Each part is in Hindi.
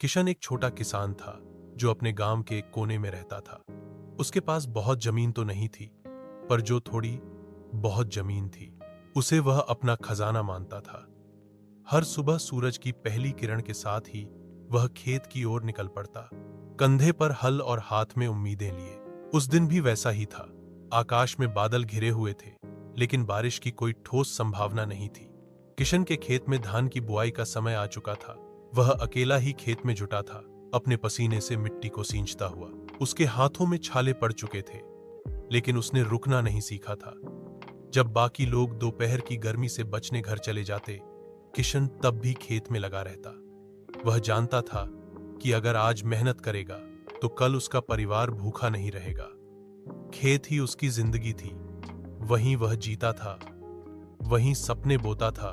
किशन एक छोटा किसान था जो अपने गांव के एक कोने में रहता था। उसके पास बहुत जमीन तो नहीं थी, पर जो थोड़ी बहुत जमीन थी उसे वह अपना खजाना मानता था। हर सुबह सूरज की पहली किरण के साथ ही वह खेत की ओर निकल पड़ता, कंधे पर हल और हाथ में उम्मीदें लिए। उस दिन भी वैसा ही था। आकाश में बादल घिरे हुए थे, लेकिन बारिश की कोई ठोस संभावना नहीं थी। किशन के खेत में धान की बुआई का समय आ चुका था। वह अकेला ही खेत में जुटा था, अपने पसीने से मिट्टी को सींचता हुआ। उसके हाथों में छाले पड़ चुके थे, लेकिन उसने रुकना नहीं सीखा था। जब बाकी लोग दोपहर की गर्मी से बचने घर चले जाते, किशन तब भी खेत में लगा रहता। वह जानता था कि अगर आज मेहनत करेगा तो कल उसका परिवार भूखा नहीं रहेगा। खेत ही उसकी जिंदगी थी। वहीं वह जीता था, वहीं सपने बोता था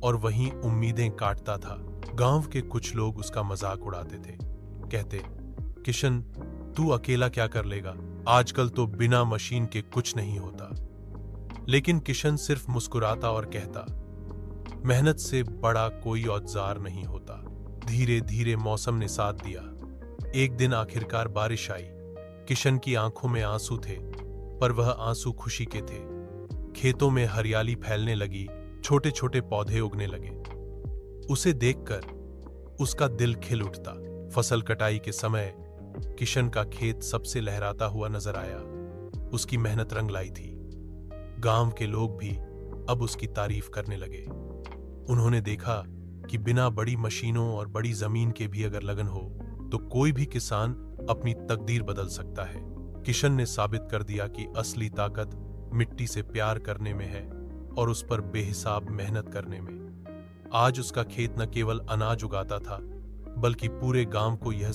और वहीं उम्मीदें काटता था। गांव के कुछ लोग उसका मजाक उड़ाते थे, कहते, किशन, तू अकेला क्या कर लेगा? आजकल तो बिना मशीन के कुछ नहीं होता। लेकिन किशन सिर्फ मुस्कुराता और कहता, मेहनत से बड़ा कोई औजार नहीं होता। धीरे धीरे मौसम ने साथ दिया। एक दिन आखिरकार बारिश आई। किशन की आंखों में आंसू थे, पर वह आंसू खुशी के थे। खेतों में हरियाली फैलने लगी, छोटे छोटे पौधे उगने लगे। उसे देखकर उसका दिल खिल उठता। फसल कटाई के समय किशन का खेत सबसे लहराता हुआ नजर आया। उसकी मेहनत रंग लाई थी। गांव के लोग भी अब उसकी तारीफ करने लगे। उन्होंने देखा कि बिना बड़ी मशीनों और बड़ी जमीन के भी अगर लगन हो तो कोई भी किसान अपनी तकदीर बदल सकता है। किशन ने साबित कर दिया कि असली ताकत मिट्टी से प्यार करने में है और उस पर बेहिसाब मेहनत करने में। आज उसका खेत न केवल अनाज उगाता था, बल्कि पूरे गांव को यह